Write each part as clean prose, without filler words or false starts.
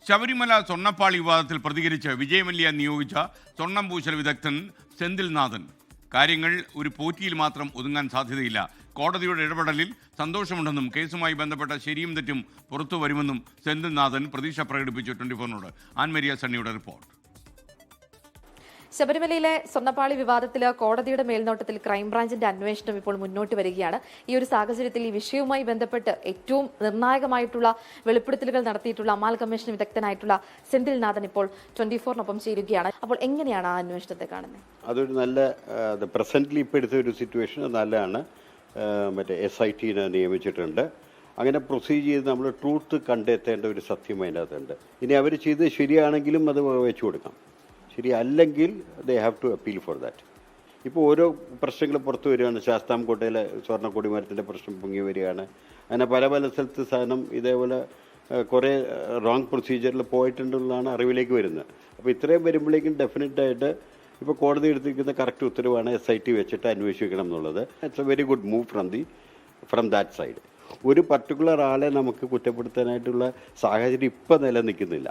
ശബരിമല സ്വർണ്ണപ്പാളി വിവാദത്തിൽ പ്രതികരിച്ച് വിജയ് മല്യ നിയോഗിച്ച സ്വർണ്ണം പൂശൽ വിദഗ്ധൻ സെന്തിൽനാഥൻ കാര്യങ്ങൾ ഒരു പോറ്റിയിൽ മാത്രം ഒതുങ്ങാൻ സാധ്യതയില്ല. കോടതിയുടെ ഇടപെടലിൽ സന്തോഷമുണ്ടെന്നും കേസുമായി ബന്ധപ്പെട്ട ശരിയും തെറ്റും പുറത്തു വരുമെന്നും സെന്തിൽനാഥൻ പ്രതീക്ഷ പ്രകടിപ്പിച്ചു. 24നോട് ആൻമരിയ സണ്ണിയുടെ റിപ്പോർട്ട്. ശബരിമലയിലെ സ്വർണ്ണപ്പാളി വിവാദത്തിൽ കോടതിയുടെ മേൽനോട്ടത്തിൽ ക്രൈംബ്രാഞ്ചിന്റെ അന്വേഷണം ഇപ്പോൾ മുന്നോട്ട് വരികയാണ്. ഈ ഒരു സാഹചര്യത്തിൽ ഈ വിഷയവുമായി ബന്ധപ്പെട്ട് ഏറ്റവും നിർണായകമായിട്ടുള്ള വെളിപ്പെടുത്തലുകൾ നടത്തിയിട്ടുള്ള അമാൽ കമ്മീഷൻ വിദഗ്ധനായിട്ടുള്ള സെന്തിൽനാഥൻ ഇപ്പോൾ 24നൊപ്പം ചേരുകയാണ്. അപ്പോൾ എങ്ങനെയാണ് ആ അന്വേഷണത്തെ കാണുന്നത്? അതൊരു നല്ല പ്രസന്റ്ലി ഇപ്പോൾ എടുത്ത ഒരു സിറ്റുവേഷൻ നല്ലതാണ്. മറ്റേ SIT നിയമിച്ചിട്ടുണ്ട്. അങ്ങനെ പ്രൊസീഡ് ചെയ്ത് നമ്മൾ ട്രൂത്ത് കണ്ടെത്തേണ്ട ഒരു സത്യം അതിൻ്റെ അകത്തുണ്ട്. ഇനി അവർ ചെയ്ത് ശരിയാണെങ്കിലും അത് വെച്ചു കൊടുക്കാം, ശരിയല്ലെങ്കിൽ they have to appeal for that. ഇപ്പോൾ ഓരോ പ്രശ്നങ്ങൾ പുറത്തു വരികയാണ്. ശാസ്താംകോട്ടയിലെ സ്വർണ്ണക്കൊടി മരത്തിൻ്റെ പ്രശ്നം പൊങ്ങി വരികയാണ്. അങ്ങനെ പല പല സ്ഥലത്ത് സാധനം ഇതേപോലെ കുറേ റോങ് പ്രൊസീജിയറിൽ പോയിട്ടുണ്ടെന്നാണ് അറിവിലേക്ക് വരുന്നത്. അപ്പോൾ ഇത്രയും വരുമ്പോഴേക്കും ഡെഫിനറ്റായിട്ട് ഇപ്പോൾ കോടതി എടുത്തിരിക്കുന്ന കറക്റ്റ് ഉത്തരവാണ് SIT വെച്ചിട്ട് അന്വേഷിക്കണം എന്നുള്ളത്. It's A very good move from that side. ഒരു പർട്ടിക്കുലർ ആളെ നമുക്ക് കുറ്റപ്പെടുത്താനായിട്ടുള്ള സാഹചര്യം ഇപ്പം നിലനിൽക്കുന്നില്ല.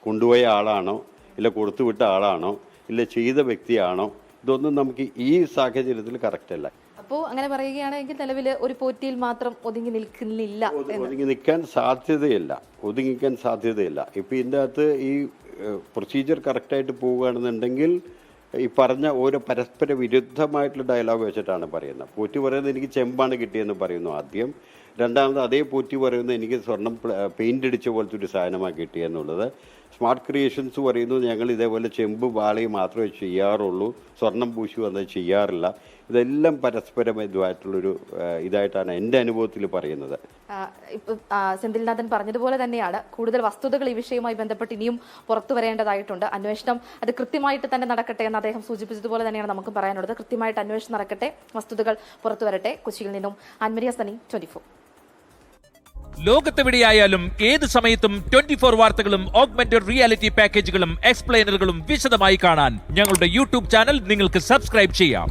കൊണ്ടുപോയ ആളാണോ, ഇല്ല കൊടുത്തുവിട്ട ആളാണോ, ഇല്ല ചെയ്ത വ്യക്തിയാണോ, ഇതൊന്നും നമുക്ക് ഈ സാഹചര്യത്തിൽ കറക്റ്റ് അല്ല. അപ്പോൾ അങ്ങനെ പറയുകയാണെങ്കിൽ നിലവിൽ ഒരു പോറ്റിയിൽ മാത്രം ഒതുങ്ങി നിൽക്കുന്നില്ല, ഒതുങ്ങിക്കാൻ സാധ്യതയില്ല. ഇപ്പം ഇതിൻ്റെ അകത്ത് ഈ പ്രൊസീജിയർ കറക്റ്റായിട്ട് പോവുകയാണെന്നുണ്ടെങ്കിൽ ഈ പറഞ്ഞ ഓരോ പരസ്പര വിരുദ്ധമായിട്ടുള്ള ഡയലോഗ് വെച്ചിട്ടാണ് പറയുന്നത്. പോറ്റി പറയുന്നത് എനിക്ക് ചെമ്പാണ് കിട്ടിയെന്ന് പറയുന്നു ആദ്യം. രണ്ടാമത് അതേ പോറ്റി പറയുന്നത് എനിക്ക് സ്വർണം പെയിൻ്റ് അടിച്ച പോലത്തെ ഒരു സാധനമാണ് കിട്ടിയെന്നുള്ളത്. സ്മാർട്ട് ക്രിയേഷൻസ് പറയുന്നു ഞങ്ങൾ ഇതേപോലെ ചെമ്പ് വാളയും മാത്രമേ ചെയ്യാറുള്ളൂ, സ്വർണം പൂശി വന്നത് ചെയ്യാറില്ല. ഇതെല്ലാം പരസ്പരം ഇതുമായിട്ടുള്ളൊരു ഇതായിട്ടാണ് എൻ്റെ അനുഭവത്തിൽ പറയുന്നത്. സെന്തിൽനാഥൻ പറഞ്ഞതുപോലെ തന്നെയാണ് കൂടുതൽ വസ്തുതകൾ ഈ വിഷയവുമായി ബന്ധപ്പെട്ട് ഇനിയും പുറത്തു വരേണ്ടതായിട്ടുണ്ട്. അന്വേഷണം അത് കൃത്യമായിട്ട് തന്നെ നടക്കട്ടെ എന്ന് അദ്ദേഹം സൂചിപ്പിച്ചതുപോലെ തന്നെയാണ് നമുക്ക് പറയാനുള്ളത്. കൃത്യമായിട്ട് അന്വേഷണം നടക്കട്ടെ, വസ്തുതകൾ പുറത്തു വരട്ടെ. കൊച്ചിയിൽ നിന്നും ആൻമരിയ സണ്ണി, 24. ലോകത്തെവിടെയായാലും ഏത് സമയത്തും 24 വാർത്തകളും ഓഗ്മെന്റഡ് റിയാലിറ്റി പാക്കേജുകളും എക്സ്പ്ലെയിനറുകളും വിശദമായി കാണാൻ ഞങ്ങളുടെ YouTube ചാനൽ നിങ്ങൾക്ക് സബ്സ്ക്രൈബ് ചെയ്യാം.